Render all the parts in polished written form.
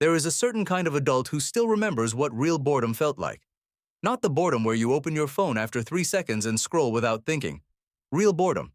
There is a certain kind of adult who still remembers what real boredom felt like. Not the boredom where you open your phone after 3 seconds and scroll without thinking. Real boredom.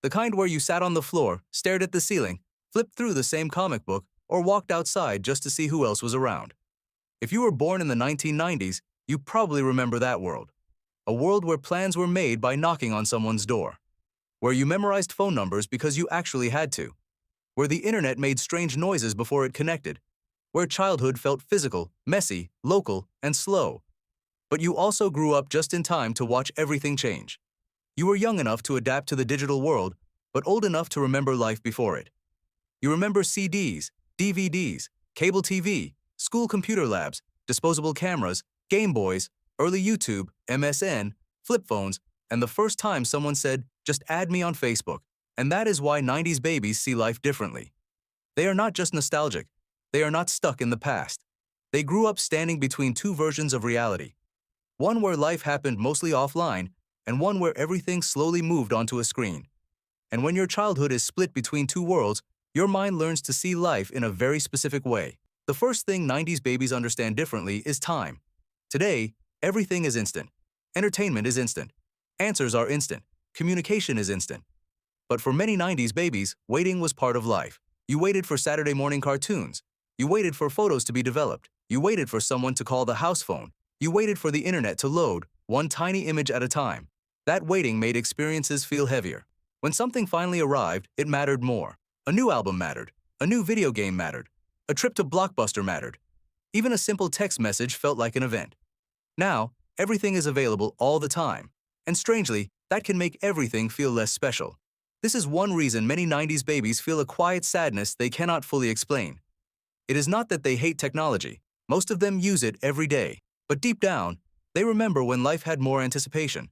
The kind where you sat on the floor, stared at the ceiling, flipped through the same comic book, or walked outside just to see who else was around. If you were born in the 1990s, you probably remember that world. A world where plans were made by knocking on someone's door. Where you memorized phone numbers because you actually had to. Where the internet made strange noises before it connected. Where childhood felt physical, messy, local, and slow. But you also grew up just in time to watch everything change. You were young enough to adapt to the digital world, but old enough to remember life before it. You remember CDs, DVDs, cable TV, school computer labs, disposable cameras, Game Boys, early YouTube, MSN, flip phones, and the first time someone said, "Just add me on Facebook." And that is why 90s babies see life differently. They are not just nostalgic. They are not stuck in the past. They grew up standing between two versions of reality. One where life happened mostly offline, and one where everything slowly moved onto a screen. And when your childhood is split between two worlds, your mind learns to see life in a very specific way. The first thing 90s babies understand differently is time. Today, everything is instant. Entertainment is instant. Answers are instant. Communication is instant. But for many 90s babies, waiting was part of life. You waited for Saturday morning cartoons. You waited for photos to be developed. You waited for someone to call the house phone. You waited for the internet to load, one tiny image at a time. That waiting made experiences feel heavier. When something finally arrived, it mattered more. A new album mattered. A new video game mattered. A trip to Blockbuster mattered. Even a simple text message felt like an event. Now, everything is available all the time. And strangely, that can make everything feel less special. This is one reason many 90s babies feel a quiet sadness they cannot fully explain. It is not that they hate technology. Most of them use it every day. But deep down, they remember when life had more anticipation.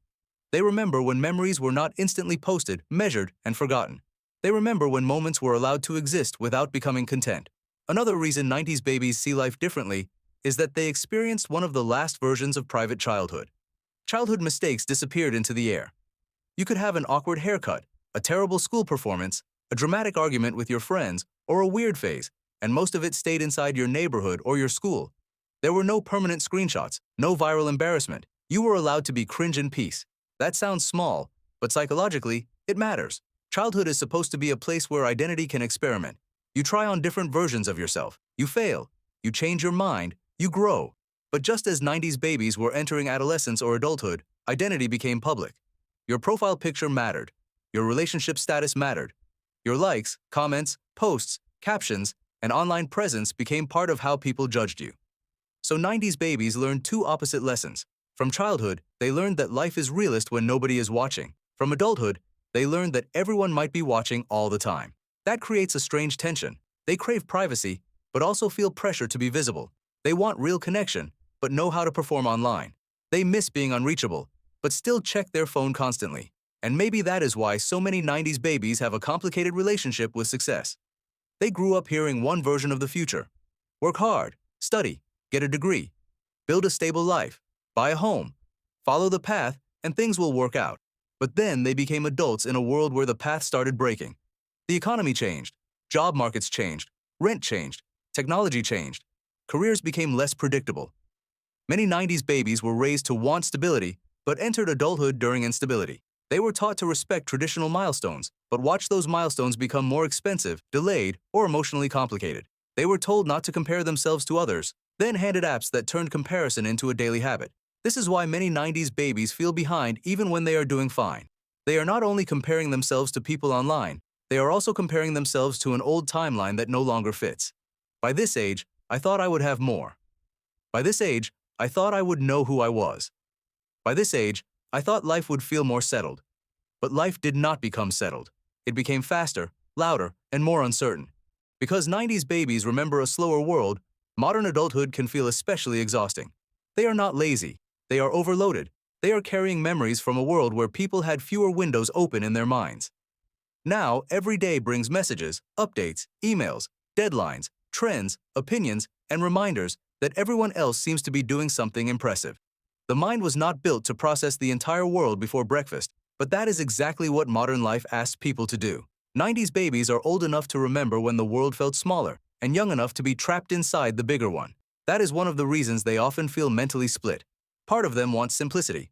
They remember when memories were not instantly posted, measured, and forgotten. They remember when moments were allowed to exist without becoming content. Another reason 90s babies see life differently is that they experienced one of the last versions of private childhood. Childhood mistakes disappeared into the air. You could have an awkward haircut, a terrible school performance, a dramatic argument with your friends, or a weird phase, and most of it stayed inside your neighborhood or your school. There were no permanent screenshots, no viral embarrassment. You were allowed to be cringe in peace. That sounds small, but psychologically, it matters. Childhood is supposed to be a place where identity can experiment. You try on different versions of yourself. You fail. You change your mind. You grow. But just as 90s babies were entering adolescence or adulthood, identity became public. Your profile picture mattered. Your relationship status mattered. Your likes, comments, posts, captions, and online presence became part of how people judged you. So 90s babies learned two opposite lessons. From childhood, they learned that life is realest when nobody is watching. From adulthood, they learned that everyone might be watching all the time. That creates a strange tension. They crave privacy, but also feel pressure to be visible. They want real connection, but know how to perform online. They miss being unreachable, but still check their phone constantly. And maybe that is why so many 90s babies have a complicated relationship with success. They grew up hearing one version of the future. Work hard, study, get a degree, build a stable life, buy a home, follow the path, and things will work out. But then they became adults in a world where the path started breaking. The economy changed, job markets changed, rent changed, technology changed, careers became less predictable. Many 90s babies were raised to want stability, but entered adulthood during instability. They were taught to respect traditional milestones, but watched those milestones become more expensive, delayed, or emotionally complicated. They were told not to compare themselves to others, then handed apps that turned comparison into a daily habit. This is why many 90s babies feel behind even when they are doing fine. They are not only comparing themselves to people online, they are also comparing themselves to an old timeline that no longer fits. By this age, I thought I would have more. By this age, I thought I would know who I was. By this age, I thought life would feel more settled. But life did not become settled. It became faster, louder, and more uncertain. Because 90s babies remember a slower world, modern adulthood can feel especially exhausting. They are not lazy. They are overloaded. They are carrying memories from a world where people had fewer windows open in their minds. Now, every day brings messages, updates, emails, deadlines, trends, opinions, and reminders that everyone else seems to be doing something impressive. The mind was not built to process the entire world before breakfast, but that is exactly what modern life asks people to do. 90s babies are old enough to remember when the world felt smaller, and young enough to be trapped inside the bigger one. That is one of the reasons they often feel mentally split. Part of them wants simplicity,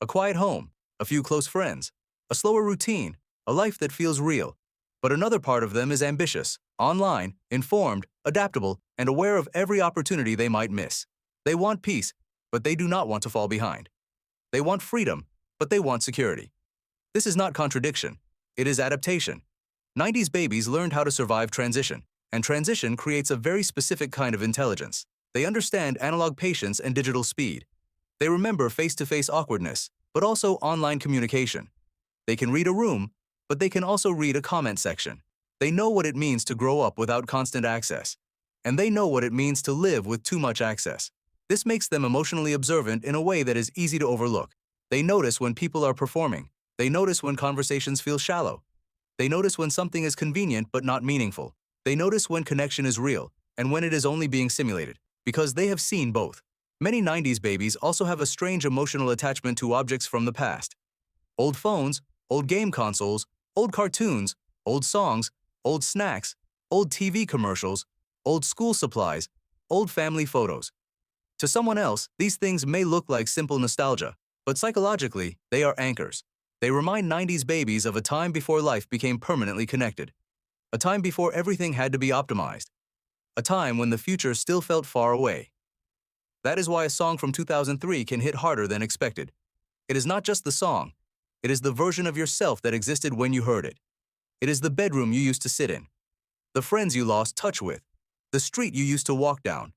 a quiet home, a few close friends, a slower routine, a life that feels real. But another part of them is ambitious, online, informed, adaptable, and aware of every opportunity they might miss. They want peace, but they do not want to fall behind. They want freedom, but they want security. This is not contradiction. It is adaptation. 90s babies learned how to survive transition, and transition creates a very specific kind of intelligence. They understand analog patience and digital speed. They remember face-to-face awkwardness, but also online communication. They can read a room, but they can also read a comment section. They know what it means to grow up without constant access, and they know what it means to live with too much access. This makes them emotionally observant in a way that is easy to overlook. They notice when people are performing. They notice when conversations feel shallow. They notice when something is convenient but not meaningful. They notice when connection is real and when it is only being simulated, because they have seen both. Many 90s babies also have a strange emotional attachment to objects from the past. Old phones, old game consoles, old cartoons, old songs, old snacks, old TV commercials, old school supplies, old family photos. To someone else, these things may look like simple nostalgia, but psychologically, they are anchors. They remind 90s babies of a time before life became permanently connected, a time before everything had to be optimized, a time when the future still felt far away. That is why a song from 2003 can hit harder than expected. It is not just the song. It is the version of yourself that existed when you heard it. It is the bedroom you used to sit in, the friends you lost touch with, the street you used to walk down,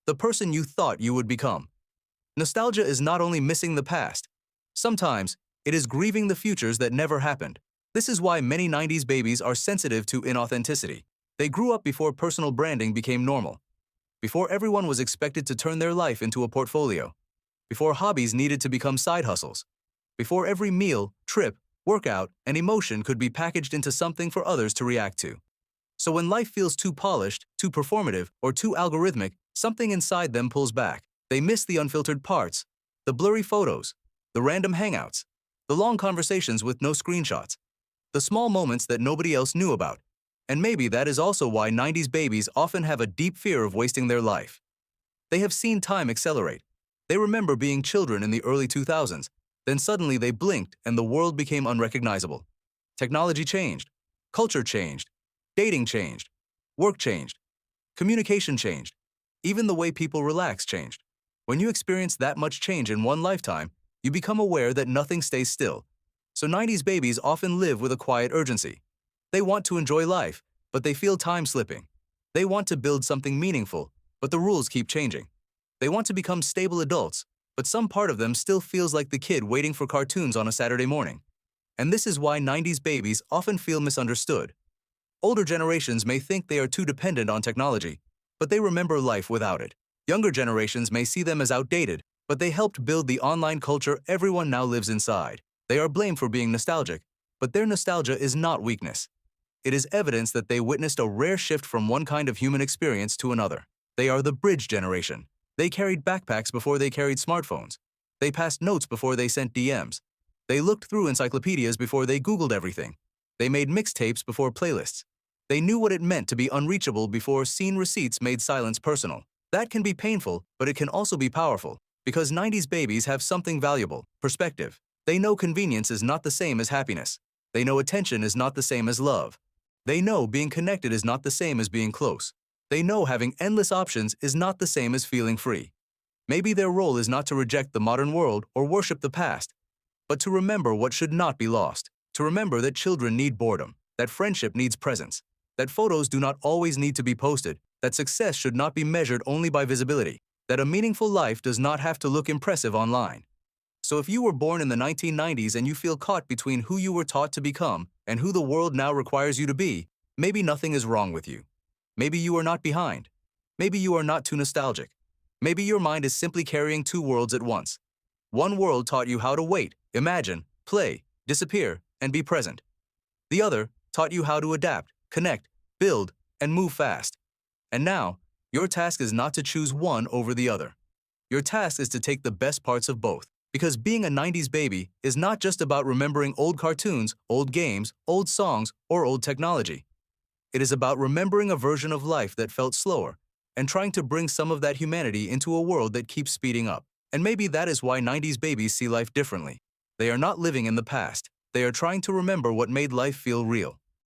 the person you thought you would become. Nostalgia is not only missing the past. Sometimes, it is grieving the futures that never happened. This is why many 90s babies are sensitive to inauthenticity. They grew up before personal branding became normal, before everyone was expected to turn their life into a portfolio, before hobbies needed to become side hustles, before every meal, trip, workout, and emotion could be packaged into something for others to react to. So when life feels too polished, too performative, or too algorithmic, something inside them pulls back. They miss the unfiltered parts, the blurry photos, the random hangouts, the long conversations with no screenshots, the small moments that nobody else knew about. And maybe that is also why 90s babies often have a deep fear of wasting their life. They have seen time accelerate. They remember being children in the early 2000s, then suddenly they blinked and the world became unrecognizable. Technology changed, culture changed, dating changed, work changed, communication changed, even the way people relax changed. When you experience that much change in one lifetime, you become aware that nothing stays still. So 90s babies often live with a quiet urgency. They want to enjoy life, but they feel time slipping. They want to build something meaningful, but the rules keep changing. They want to become stable adults, but some part of them still feels like the kid waiting for cartoons on a Saturday morning. And this is why 90s babies often feel misunderstood. Older generations may think they are too dependent on technology, but they remember life without it. Younger generations may see them as outdated, but they helped build the online culture everyone now lives inside. They are blamed for being nostalgic, but their nostalgia is not weakness. It is evidence that they witnessed a rare shift from one kind of human experience to another. They are the bridge generation. They carried backpacks before they carried smartphones. They passed notes before they sent DMs. They looked through encyclopedias before they Googled everything. They made mixtapes before playlists. They knew what it meant to be unreachable before seen receipts made silence personal. That can be painful, but it can also be powerful, because 90s babies have something valuable: perspective. They know convenience is not the same as happiness. They know attention is not the same as love. They know being connected is not the same as being close. They know having endless options is not the same as feeling free. Maybe their role is not to reject the modern world or worship the past, but to remember what should not be lost. To remember that children need boredom, that friendship needs presence, that photos do not always need to be posted, that success should not be measured only by visibility, that a meaningful life does not have to look impressive online. So if you were born in the 1990s and you feel caught between who you were taught to become and who the world now requires you to be, maybe nothing is wrong with you. Maybe you are not behind. Maybe you are not too nostalgic. Maybe your mind is simply carrying two worlds at once. One world taught you how to wait, imagine, play, disappear, and be present. The other taught you how to adapt, connect, build, and move fast. And now, your task is not to choose one over the other. Your task is to take the best parts of both. Because being a 90s baby is not just about remembering old cartoons, old games, old songs, or old technology. It is about remembering a version of life that felt slower and trying to bring some of that humanity into a world that keeps speeding up. And maybe that is why 90s babies see life differently. They are not living in the past. They are trying to remember what made life feel real.